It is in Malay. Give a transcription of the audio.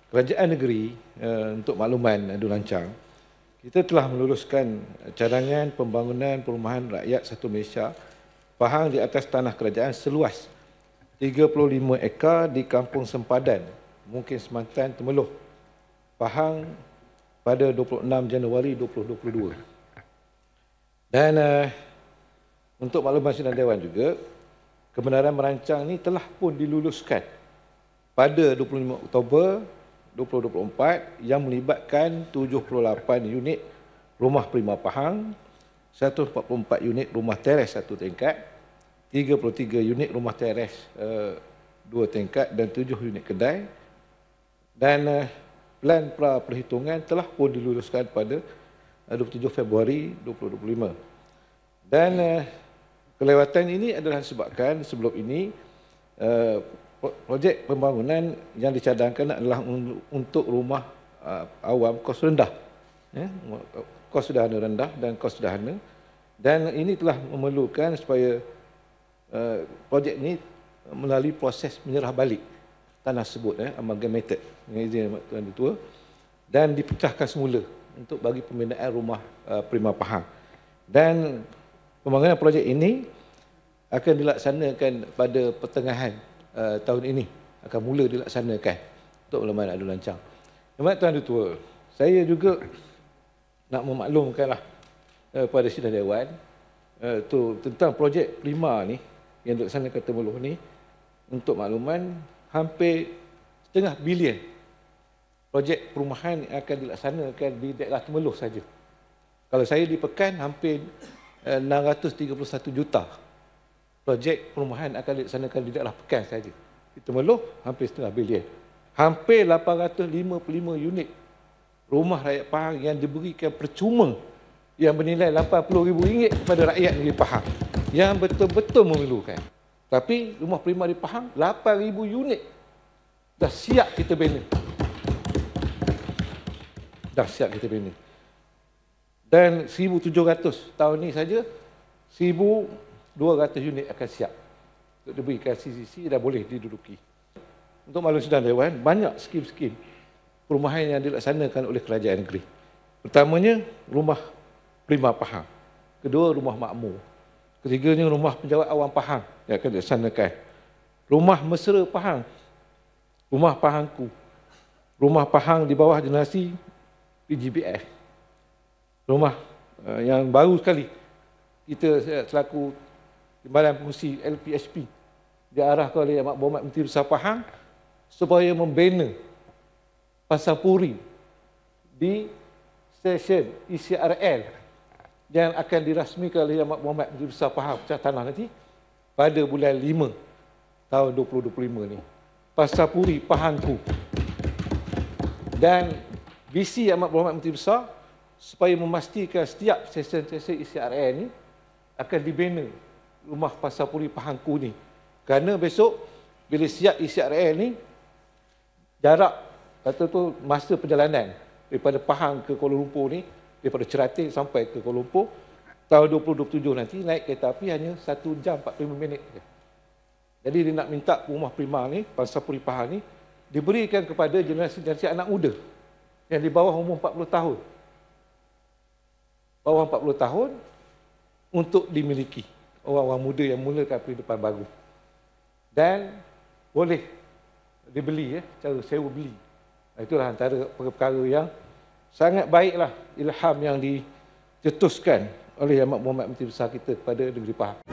Kerajaan negeri, untuk makluman Adu Lancang, kita telah meluluskan cadangan pembangunan perumahan rakyat satu Malaysia Pahang di atas tanah kerajaan seluas 35 ekar di Kampung Sempadan, Mungkin Semantan, Temeloh, Pahang pada 26 Januari 2022. Dan untuk makluman sidang Dewan juga, kebenaran merancang ini telah pun diluluskan pada 25 Oktober 2024 yang melibatkan 78 unit rumah prima Pahang, 144 unit rumah teres satu tingkat, 33 unit rumah teres dua tingkat dan 7 unit kedai. Dan plan pra-perhitungan telah pun diluluskan pada 27 Februari 2025. Dan kelewatan ini adalah disebabkan sebelum ini projek pembangunan yang dicadangkan adalah untuk rumah awam kos rendah, kos sederhana rendah dan kos sederhana, dan ini telah memerlukan supaya projek ini melalui proses menyerah balik tanah tersebut, amalgamated dengan izin Tuan Ketua, dan dipecahkan semula untuk bagi pembinaan rumah prima Pahang. Dan pembangunan projek ini akan dilaksanakan pada pertengahan tahun ini, akan mula dilaksanakan untuk makluman Adu Lancang. Tuan Ketua, saya juga nak memaklumkanlah pada sidang Dewan tentang projek prima ni yang dilaksanakan Temeloh ni. Untuk makluman, hampir setengah bilion projek perumahan yang akan dilaksanakan di daerah Temeloh saja. Kalau saya di Pekan, hampir 631 juta projek perumahan akan dilaksanakan di daerah Pekan saja. Di Temeloh, hampir setengah bilion. Hampir 855 unit rumah rakyat Pahang yang diberikan percuma yang bernilai RM80,000 kepada rakyat negeri Pahang yang betul-betul memerlukan. Tapi rumah prima di Pahang, 8,000 unit dah siap kita bina. Dah siap kita bina. Dan 1,700 tahun ni saja, 1,200 unit akan siap untuk diberikan CCC dan boleh diduduki. Untuk maklum sidang Dewan, banyak skim-skim perumahan yang dilaksanakan oleh kerajaan negeri. Pertamanya, rumah prima Pahang. Kedua, rumah makmur. Ketiganya, rumah penjawat awam Pahang yang akan dilaksanakan. Rumah mesra Pahang. Rumah Pahangku. Rumah Pahang di bawah generasi PGBF. Rumah yang baru sekali kita selaku Timbalan Pengurusi LPHP diarahkan oleh Amat Berhormat Menteri Besar Pahang supaya membina pasapuri di stesen ECRL yang akan dirasmikan oleh Amat Berhormat Menteri Besar Pahang Pecah Tanah nanti pada bulan 5 tahun 2025 ni. Pasapuri Pahangku. Dan visi Amat Berhormat Menteri Besar supaya memastikan setiap stesen-stesen ECRL ni akan dibina rumah pasapuri Pahangku ni. Kerana besok bila siap ECRL ni, jarak kata tu masa perjalanan daripada Pahang ke Kuala Lumpur ni, daripada Cerating sampai ke Kuala Lumpur, tahun 2027 nanti naik kereta api hanya 1 jam 45 minit. Jadi dia nak minta rumah prima ni, pasapuri Pahang ni, diberikan kepada generasi-generasi anak muda yang di bawah umur 40 tahun. Bawah 40 tahun untuk dimiliki. Orang-orang muda yang mulakan kehidupan baru. Dan boleh dibeli, cara sewa beli. Itulah antara perkara yang sangat baiklah ilham yang dicetuskan oleh Amat Berhormat Menteri Besar kita kepada negeri Pahang.